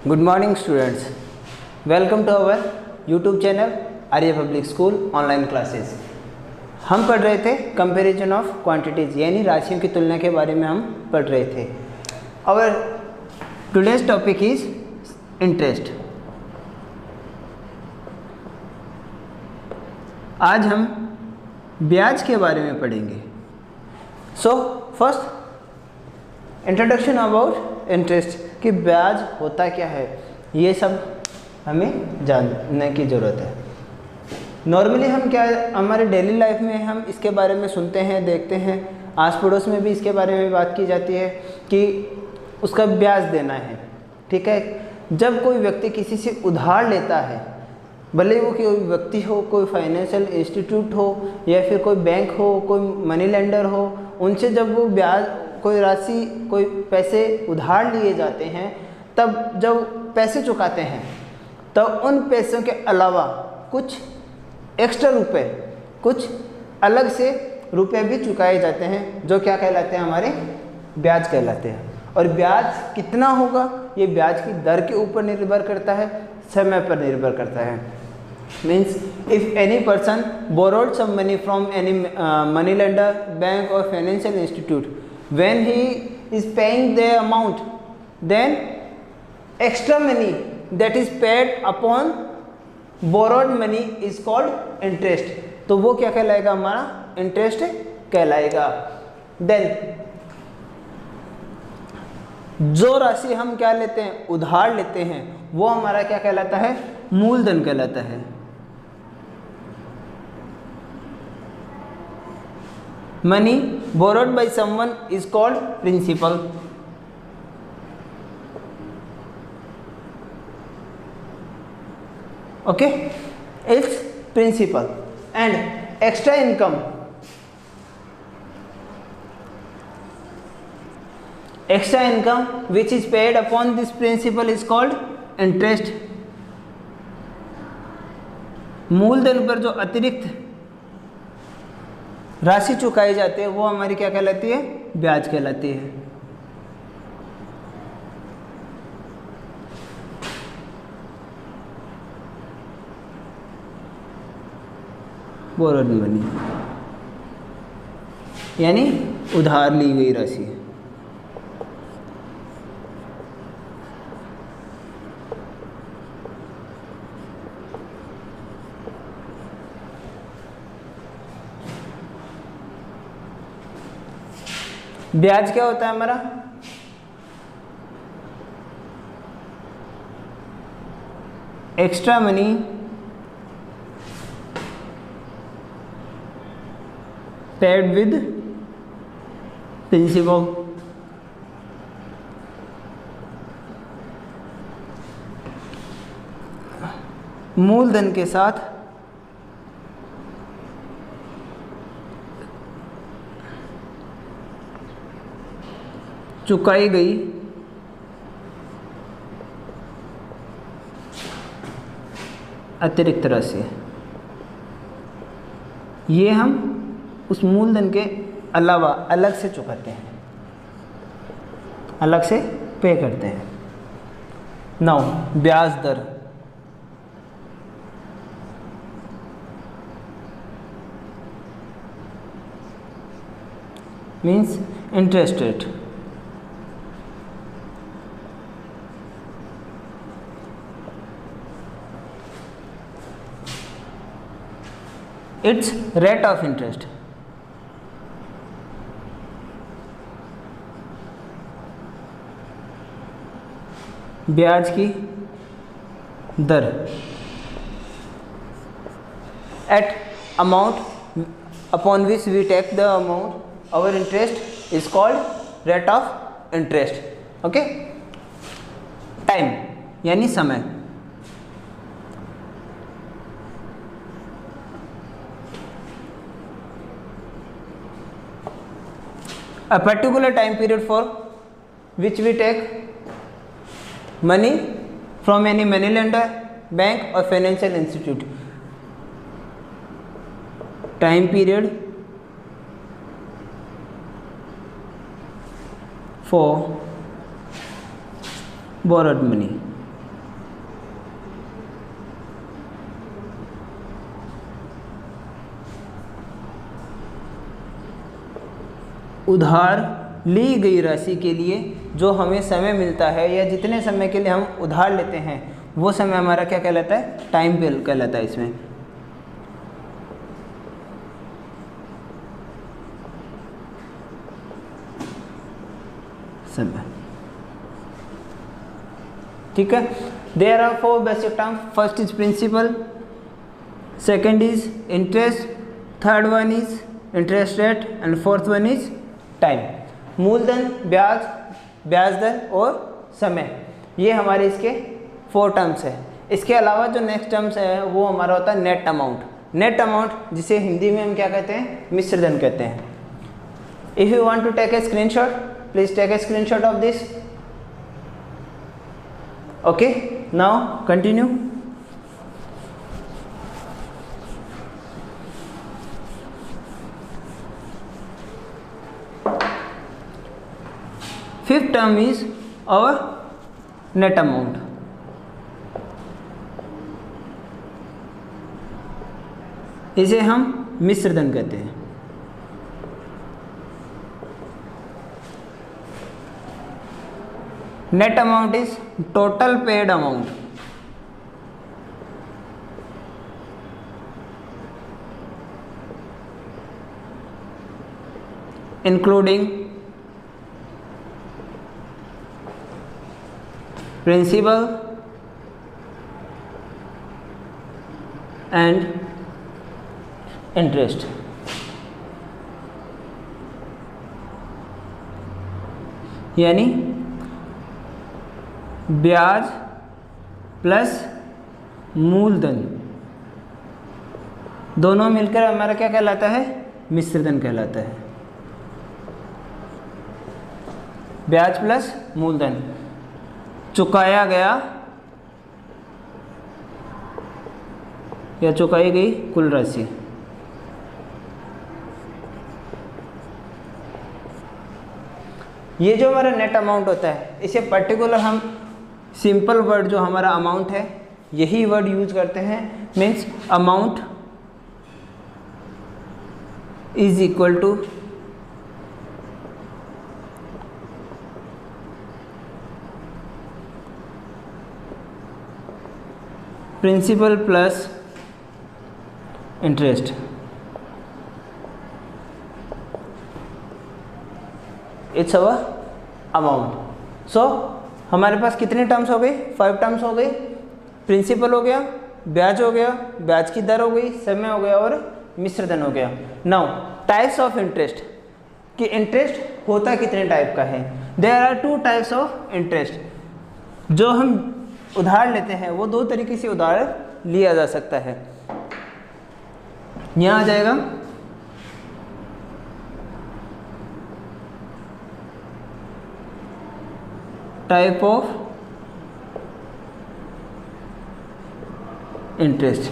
Good morning students, welcome to our YouTube channel Arya public school online classes. हम पढ़ रहे थे कंपैरिजन ऑफ क्वांटिटीज़, यानी राशियों की तुलना के बारे में हम पढ़ रहे थे। और टुडेज टॉपिक इज इंटरेस्ट। आज हम ब्याज के बारे में पढ़ेंगे। So first introduction about interest, कि ब्याज होता क्या है, ये सब हमें जानने की ज़रूरत है। नॉर्मली हम क्या, हमारे डेली लाइफ में हम इसके बारे में सुनते हैं, देखते हैं, आस पड़ोस में भी इसके बारे में बात की जाती है कि उसका ब्याज देना है। ठीक है, जब कोई व्यक्ति किसी से उधार लेता है, भले वो कोई व्यक्ति हो, कोई फाइनेंशियल इंस्टीट्यूट हो, या फिर कोई बैंक हो, कोई मनी लेंडर हो, उनसे जब वो ब्याज, कोई राशि, कोई पैसे उधार लिए जाते हैं, तब जब पैसे चुकाते हैं तो उन पैसों के अलावा कुछ एक्स्ट्रा रुपए, कुछ अलग से रुपए भी चुकाए जाते हैं, जो क्या कहलाते हैं, हमारे ब्याज कहलाते हैं। और ब्याज कितना होगा, ये ब्याज की दर के ऊपर निर्भर करता है, समय पर निर्भर करता है। Means if any person borrowed some money from any money lender, bank or financial institute, when he is paying the amount, then extra money that is paid upon borrowed money is called interest। तो वो क्या कहलाएगा, हमारा interest कहलाएगा। Then जो राशि हम क्या लेते हैं, उधार लेते हैं, वो हमारा क्या कहलाता है, मूलधन कहलाता है। Money borrowed by someone is called principal। Okay, it's principal। and extra income, extra income which is paid upon this principal is called interest। मूलधन पर जो अतिरिक्त राशि चुकाई जाती है, वो हमारी क्या कहलाती है, ब्याज कहलाती है। बोरोड मनी यानी उधार ली गई राशि। ब्याज क्या होता है हमारा, extra money paid with principal. मूलधन के साथ चुकाई गई अतिरिक्त राशि, ये हम उस मूलधन के अलावा अलग से चुकाते हैं, अलग से पे करते हैं। नाउ ब्याज दर, means interest rate. It's rate of interest. ब्याज की दर, at amount upon which we take the amount our interest is called rate of interest. Okay, time यानी समय। A particular time period for which we take money from any money lender, bank or financial institute। Time period for borrowed money। उधार ली गई राशि के लिए जो हमें समय मिलता है या जितने समय के लिए हम उधार लेते हैं वो समय हमारा क्या कहलाता है, टाइम पीरियड कहलाता है। इसमें समय, ठीक है। There are 4 basic term, first is principal, second is interest, third one is interest rate and fourth one is time. मूलधन, ब्याज, ब्याज दर और समय, ये हमारे इसके 4 टर्म्स है। इसके अलावा जो नेक्स्ट टर्म्स है वो हमारा होता है नेट अमाउंट। नेट अमाउंट जिसे हिंदी में हम क्या कहते हैं, मिश्र धन कहते हैं। If you want to take a screenshot, please take a screenshot of this. Okay, now continue. Fifth term is our net amount. इसे हम मिश्र धन कहते हैं। Net amount is total paid amount, including principal and interest. यानी ब्याज plus मूलधन दोनों मिलकर हमारा क्या कहलाता है, मिश्र धन कहलाता है। ब्याज प्लस मूलधन, चुकाया गया या चुकाई गई कुल राशि। ये जो हमारा नेट अमाउंट होता है इसे पर्टिकुलर हम सिंपल वर्ड जो हमारा अमाउंट है यही वर्ड यूज करते हैं। Means amount is equal to principal plus interest. It's our amount. So हमारे पास कितने टर्म्स हो गए, 5 टर्म्स हो गए। प्रिंसिपल हो गया, ब्याज हो गया, ब्याज की दर हो गई, समय हो गया और मिश्र धन हो गया। नाउ टाइप्स ऑफ इंटरेस्ट, कि इंटरेस्ट होता कितने टाइप का है। There are 2 types of interest. जो हम उधार लेते हैं वो 2 तरीके से उधार लिया जा सकता है। यहाँ आ जाएगा टाइप ऑफ इंटरेस्ट,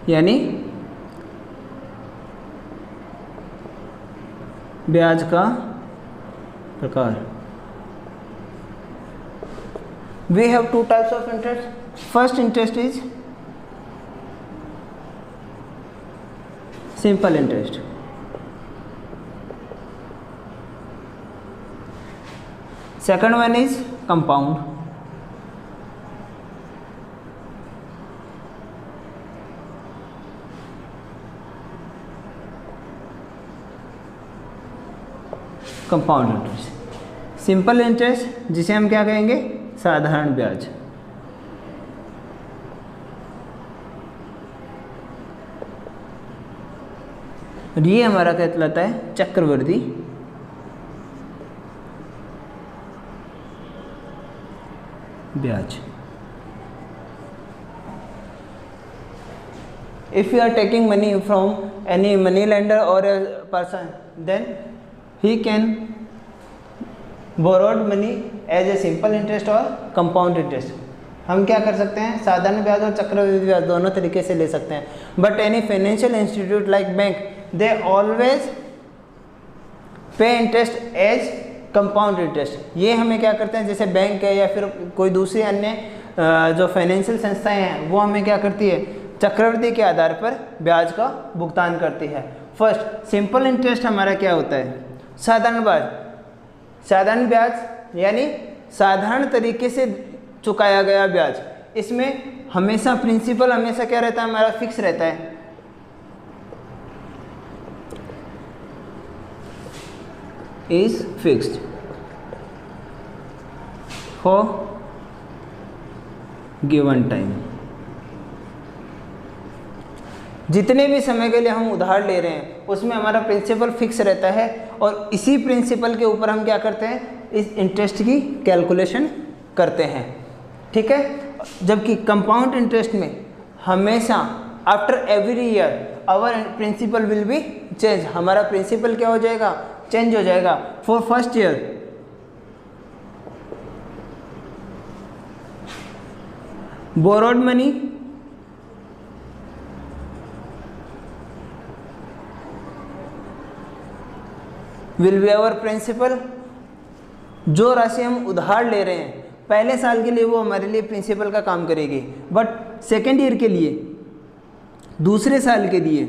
यानी ब्याज का प्रकार। We have 2 types of interest. First interest is simple interest. Second one is compound. Compound interest. Simple interest जिसे हम क्या कहेंगे, साधारण ब्याज। और ये हमारा कहलाता है चक्रवृद्धि ब्याज। If you are taking money from any money lender or a person, then he can borrowed money as a simple interest or compound interest. हम क्या कर सकते हैं, साधारण ब्याज और चक्रवृद्धि ब्याज दोनों तरीके से ले सकते हैं। But any financial institute like bank, they always pay interest as compound interest. ये हमें क्या करते हैं, जैसे बैंक है या फिर कोई दूसरी अन्य जो फाइनेंशियल संस्थाएं हैं वो हमें क्या करती है, चक्रवृद्धि के आधार पर ब्याज का भुगतान करती है। फर्स्ट सिंपल इंटरेस्ट हमारा क्या होता है? साधारण ब्याज। साधारण ब्याज यानी साधारण तरीके से चुकाया गया ब्याज। इसमें हमेशा प्रिंसिपल हमेशा क्या रहता है? हमारा फिक्स रहता है। Is fixed for given time. जितने भी समय के लिए हम उधार ले रहे हैं उसमें हमारा प्रिंसिपल फिक्स रहता है और इसी प्रिंसिपल के ऊपर हम क्या करते हैं? इस इंटरेस्ट की कैलकुलेशन करते हैं। ठीक है। जबकि कंपाउंड इंटरेस्ट में हमेशा after every year our principal will be change. हमारा प्रिंसिपल क्या हो जाएगा? चेंज हो जाएगा। For first year borrowed money will be our principal. जो राशि हम उधार ले रहे हैं पहले साल के लिए वो हमारे लिए प्रिंसिपल का काम करेगी, बट सेकेंड ईयर के लिए, दूसरे साल के लिए,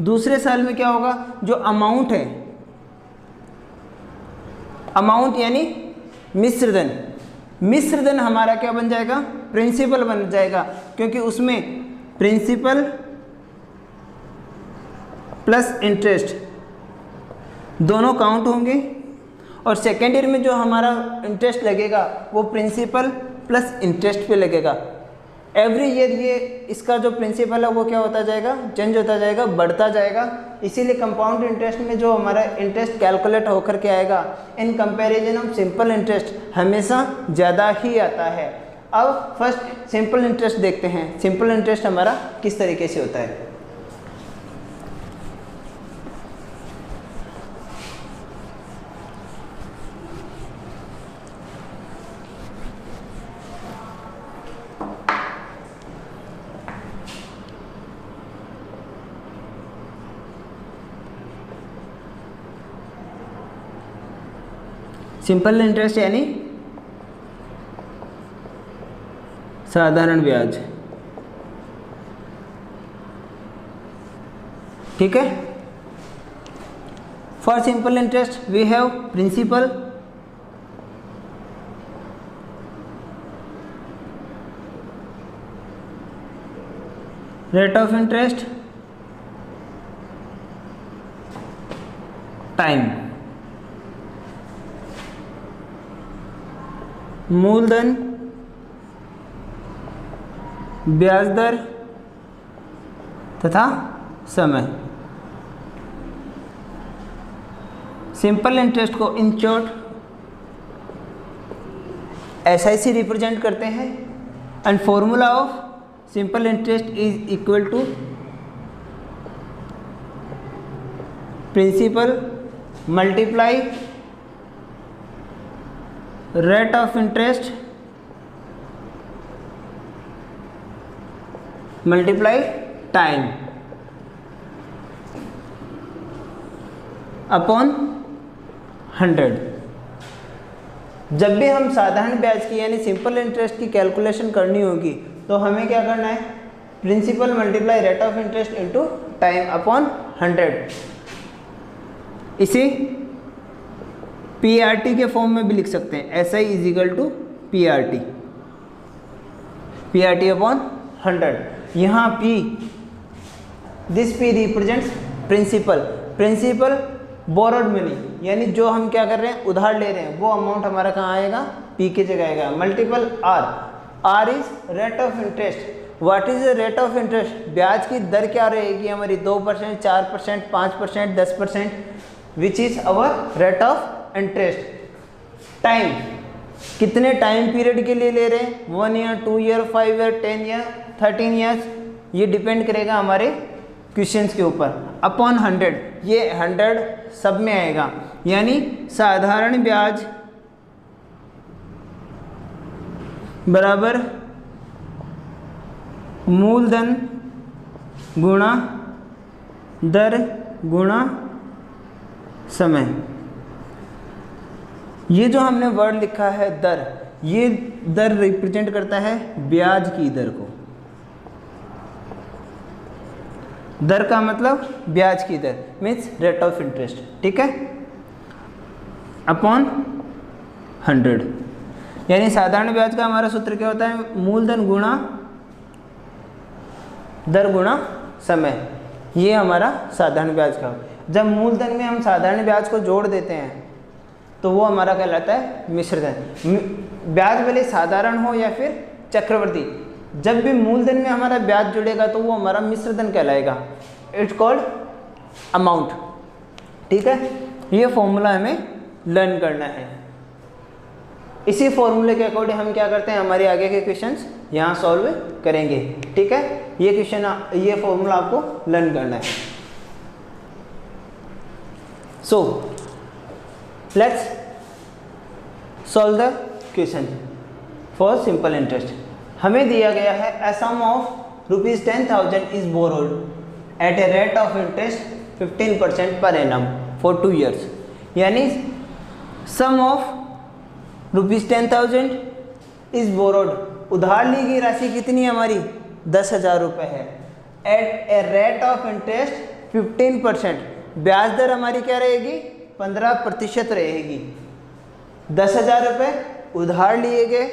दूसरे साल में क्या होगा? जो अमाउंट है, अमाउंट यानी मिश्रधन, मिश्रधन हमारा क्या बन जाएगा? प्रिंसिपल बन जाएगा, क्योंकि उसमें प्रिंसिपल प्लस इंटरेस्ट दोनों काउंट होंगे और सेकेंड ईयर में जो हमारा इंटरेस्ट लगेगा वो प्रिंसिपल प्लस इंटरेस्ट पे लगेगा। एवरी ईयर ये इसका जो प्रिंसिपल है वो क्या होता जाएगा? चेंज होता जाएगा, बढ़ता जाएगा। इसीलिए कंपाउंड इंटरेस्ट में जो हमारा इंटरेस्ट कैलकुलेट होकर के आएगा in comparison of simple interest हमेशा ज़्यादा ही आता है। अब फर्स्ट सिंपल इंटरेस्ट देखते हैं। सिंपल इंटरेस्ट हमारा किस तरीके से होता है? सिंपल इंटरेस्ट यानी साधारण ब्याज। ठीक है। For simple interest we have principal rate of interest time. मूलधन ब्याज दर तथा समय। सिंपल इंटरेस्ट को इन शॉर्ट SIC रिप्रेजेंट करते हैं and formula of simple interest is equal to principal multiply rate of interest multiply time upon 100। जब भी हम साधारण ब्याज की यानी सिंपल इंटरेस्ट की कैलकुलेशन करनी होगी तो हमें क्या करना है? Principal multiply rate of interest into time upon 100। इसे PRT के फॉर्म में भी लिख सकते हैं। SI is equal to PRT, PRT upon 100। यहाँ P, this P represents principal. Principal borrowed money यानी जो हम क्या कर रहे हैं? उधार ले रहे हैं, वो अमाउंट हमारा कहाँ आएगा? P की जगह आएगा। Multiple R, R is rate of interest. What is the rate of interest? ब्याज की दर क्या रहेगी हमारी? 2%, 4%, 5%, 10%, which is our rate of interest. Time, कितने टाइम पीरियड के लिए ले रहे हैं? 1 year, 2 year, 5 year, 10 year, 13 years. ये डिपेंड करेगा हमारे क्वेश्चंस के ऊपर। अपॉन 100, ये 100 सब में आएगा। यानी साधारण ब्याज बराबर मूलधन गुणा दर गुणा समय। ये जो हमने वर्ड लिखा है दर, ये दर रिप्रेजेंट करता है ब्याज की दर को। दर का मतलब ब्याज की दर, मीन्स रेट ऑफ इंटरेस्ट, ठीक है, अपॉन 100। यानी साधारण ब्याज का हमारा सूत्र क्या होता है, मूलधन गुणा दर गुणा समय, ये हमारा साधारण ब्याज का। जब मूलधन में हम साधारण ब्याज को जोड़ देते हैं तो वो हमारा कहलाता है मिश्र धन। ब्याज भले साधारण हो या फिर चक्रवर्ती, जब भी मूलधन में हमारा ब्याज जुड़ेगा तो वो हमारा मिश्र धन कहलाएगा, इट्स कॉल्ड अमाउंट, ठीक है। ये फॉर्मूला हमें लर्न करना है। इसी फॉर्मूले के अकॉर्डिंग हम क्या करते हैं, हमारे आगे के क्वेश्चंस यहाँ सॉल्व करेंगे, ठीक है। ये क्वेश्चन, ये फॉर्मूला आपको लर्न करना है। So let's solve the question for simple interest. हमें दिया गया है a sum of ₹10,000 is borrowed at a rate of interest 15% per annum for 2 years। यानी sum of ₹10,000 is borrowed, उधार ली गई राशि कितनी हमारी 10,000 रुपये है, at a rate of interest 15%, ब्याज दर हमारी क्या रहेगी 15% रहेगी। 10,000 रुपये उधार लिए गए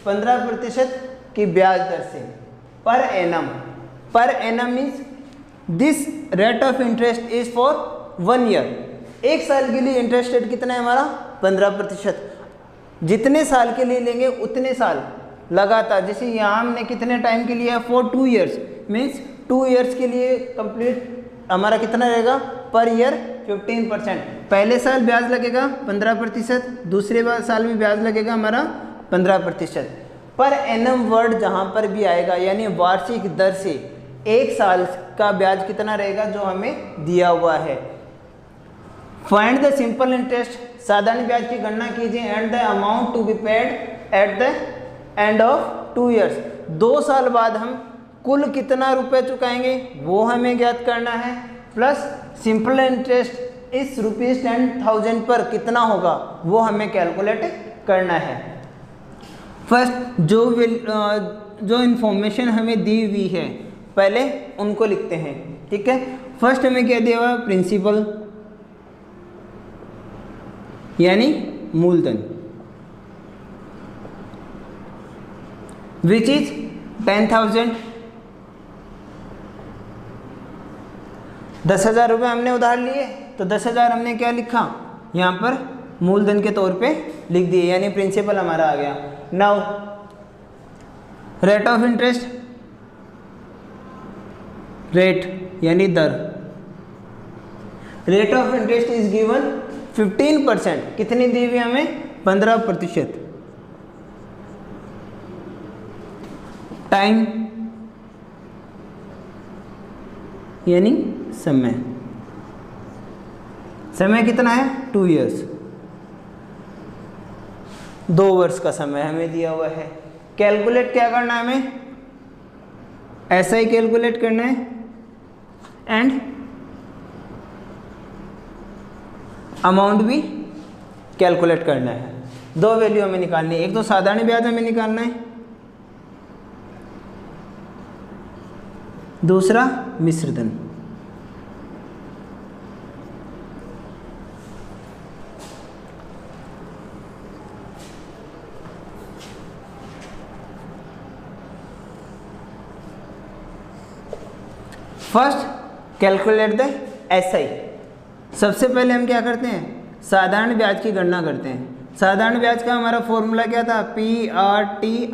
15% की ब्याज दर से, per annum means this rate of interest is for 1 year. एक साल के लिए इंटरेस्ट रेट कितना है हमारा 15%। जितने साल के लिए लेंगे उतने साल लगातार, जैसे यहाँ हमने कितने टाइम के लिए है फॉर 2 ईयर्स, मीन्स 2 ईयर्स के लिए कंप्लीट हमारा कितना रहेगा पर ईयर 15%। पहले साल ब्याज लगेगा 15%, दूसरे साल भी ब्याज लगेगा हमारा 15%। पर एनम वर्ड जहाँ पर भी आएगा यानी वार्षिक दर से एक साल का ब्याज कितना रहेगा जो हमें दिया हुआ है। फाइंड द सिंपल इंटरेस्ट, साधारण ब्याज की गणना कीजिए, and the amount to be paid at the end of 2 years. 2 साल बाद हम कुल कितना रुपए चुकाएंगे वो हमें ज्ञात करना है, प्लस सिंपल इंटरेस्ट इस ₹10,000 पर कितना होगा वो हमें कैलकुलेट करना है। फर्स्ट जो इन्फॉर्मेशन हमें दी हुई है पहले उनको लिखते हैं, ठीक है। फर्स्ट हमें क्या दिया हुआ, प्रिंसिपल यानी मूलधन, विच इज 10,000। 10,000 रुपये हमने उधार लिए तो 10,000 हमने क्या लिखा यहाँ पर मूलधन के तौर पे लिख दिए, यानी प्रिंसिपल हमारा आ गया। Now rate of interest, rate यानी दर, rate of interest is given 15%, कितनी दी हुई हमें 15%। टाइम यानी समय, समय कितना है 2 ईयर्स, 2 वर्ष का समय हमें दिया हुआ है। कैलकुलेट क्या करना है हमें, ऐसा ही कैलकुलेट करना है, एंड अमाउंट भी कैलकुलेट करना है। 2 वैल्यू हमें निकालनी है, एक तो साधारण ब्याज हमें निकालना है, दूसरा मिश्र धन। First calculate the SI. सबसे पहले हम क्या करते हैं, साधारण ब्याज की गणना करते हैं। साधारण ब्याज का हमारा फॉर्मूला क्या था, PRT/100,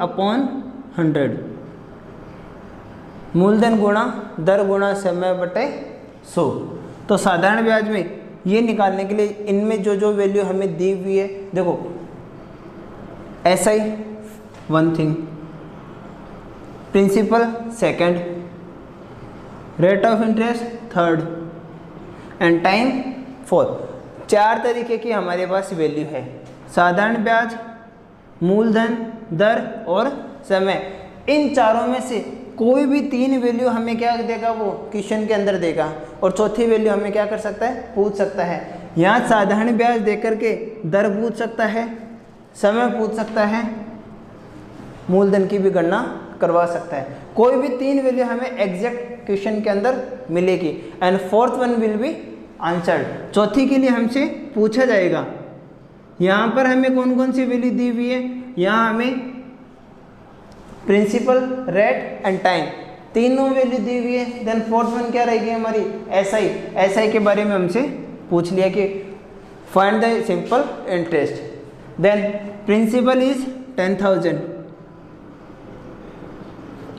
मूलधन गुणा दर गुणा समय बटे 100। तो साधारण ब्याज में ये निकालने के लिए इनमें जो जो वैल्यू हमें दी हुई है, देखो SI 1 thing, principal 2nd, rate of interest 3rd and time 4th। 4 तरीके की हमारे पास वैल्यू है, साधारण ब्याज, मूलधन, दर और समय। इन चारों में से कोई भी 3 वैल्यू हमें क्या देगा, वो क्वेश्चन के अंदर देगा, और चौथी वैल्यू हमें क्या कर सकता है, पूछ सकता है। यहाँ साधारण ब्याज दे करके दर पूछ सकता है, समय पूछ सकता है, मूलधन की भी गणना करवा सकता है। कोई भी 3 वैल्यू हमें एग्जैक्ट क्वेश्चन के अंदर मिलेगी and fourth one will be answered. चौथी के लिए हमसे पूछा जाएगा यहाँ पर हमें कौन कौन सी वैल्यू दी हुई है, यहाँ हमें प्रिंसिपल, रेट एंड टाइम तीनों वैल्यू दी हुई है। देन फोर्थ वन क्या रहेगी हमारी एसआई। एसआई के बारे में हमसे पूछ लिया कि find the simple interest. Then principal is 10,000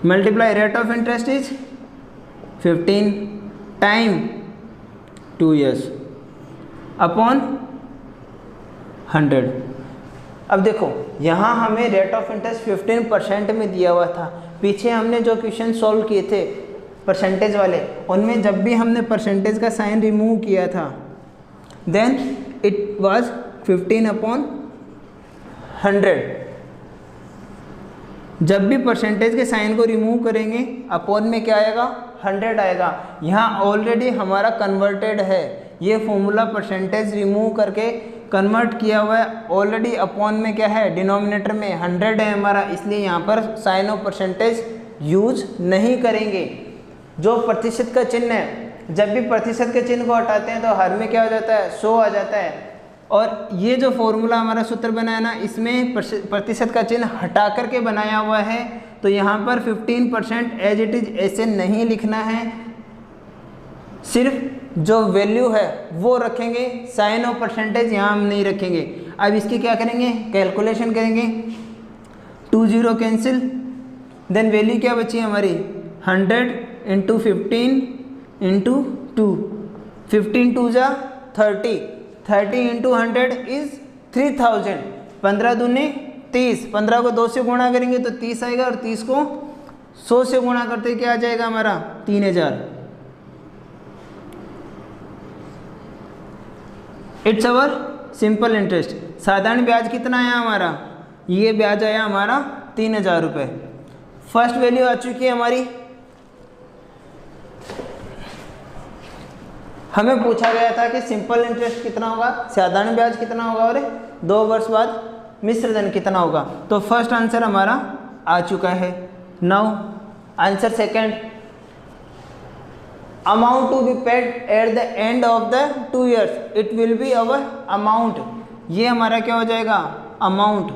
multiply rate of interest is 15, time 2 years upon 100। अब देखो यहाँ हमें रेट ऑफ इंटरेस्ट 15% में दिया हुआ था। पीछे हमने जो क्वेश्चन सॉल्व किए थे परसेंटेज वाले, उनमें जब भी हमने परसेंटेज का साइन रिमूव किया था देन इट वाज 15/100। जब भी परसेंटेज के साइन को रिमूव करेंगे अपॉन में क्या आएगा, 100 आएगा। यहाँ ऑलरेडी हमारा कन्वर्टेड है, ये फॉर्मूला परसेंटेज रिमूव करके कन्वर्ट किया हुआ है ऑलरेडी। अपॉन में क्या है, डिनोमिनेटर में 100 है हमारा, इसलिए यहाँ पर साइन ऑफ परसेंटेज यूज नहीं करेंगे। जो प्रतिशत का चिन्ह है, जब भी प्रतिशत के चिन्ह को हटाते हैं तो हर में क्या हो जाता है, 100 आ जाता है। और ये जो फॉर्मूला हमारा सूत्र बनाया ना, इसमें प्रतिशत का चिन्ह हटा करके बनाया हुआ है, तो यहाँ पर 15% एज इट इज ऐसे नहीं लिखना है, सिर्फ जो वैल्यू है वो रखेंगे, साइन ऑफ परसेंटेज यहाँ हम नहीं रखेंगे। अब इसकी क्या करेंगे, कैलकुलेशन करेंगे, 2 0 कैंसिल, देन वैल्यू क्या बची हमारी 100 × 15 × 2, 15 2 जा 30, 30 × 100 इज 3000, 15 दूनी 30, 15 को 2 से गुणा करेंगे तो 30 आएगा और 30 को 100 से गुणा करते क्या आ जाएगा हमारा 3000। It's our simple interest. साधारण ब्याज कितना आया हमारा, ये ब्याज आया हमारा 3000 रुपये। फर्स्ट वैल्यू आ चुकी है हमारी। हमें पूछा गया था कि सिंपल इंटरेस्ट कितना होगा, साधारण ब्याज कितना होगा और 2 वर्ष बाद मिश्र धन कितना होगा। तो फर्स्ट आंसर हमारा आ चुका है। Now answer second, amount to be paid at the end of the 2 years, it will be our amount. ये हमारा क्या हो जाएगा, अमाउंट।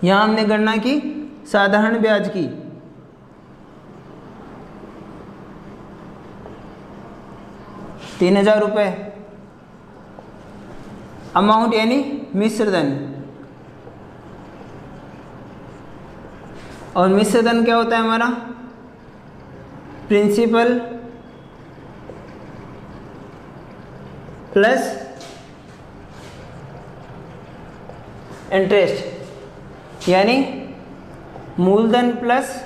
यहाँ हमने गणना की साधारण ब्याज की, ₹3000, अमाउंट यानी मिश्र धन। और मिश्र धन क्या होता है हमारा, प्रिंसिपल प्लस इंटरेस्ट, यानी मूलधन प्लस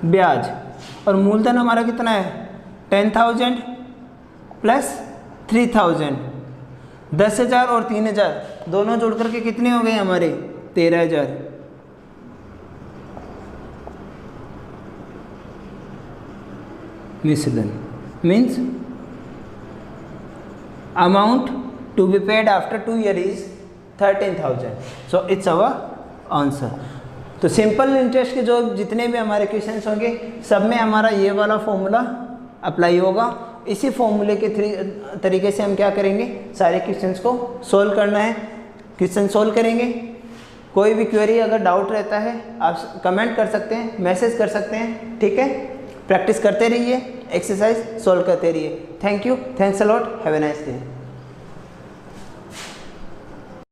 ब्याज। और मूलधन हमारा कितना है 10,000 प्लस 3,000, 10,000 और 3,000 दोनों जोड़ करके कितने हो गए हमारे 13,000। मिश्रधन means amount to be paid after 2 years is 13,000। So it's our answer. तो सिंपल इंटरेस्ट के जो जितने भी हमारे क्वेश्चंस होंगे सब में हमारा ये वाला फॉर्मूला अप्लाई होगा। इसी फॉर्मूले के तरीके से हम क्या करेंगे, सारे क्वेश्चंस को सोल्व करना है। क्वेश्चन सोल्व करेंगे। कोई भी क्वेरी अगर डाउट रहता है आप कमेंट कर सकते हैं, मैसेज कर सकते हैं, ठीक है। प्रैक्टिस करते रहिए, एक्सरसाइज सोल्व करते रहिए। Thank you, thanks a lot, have a nice day.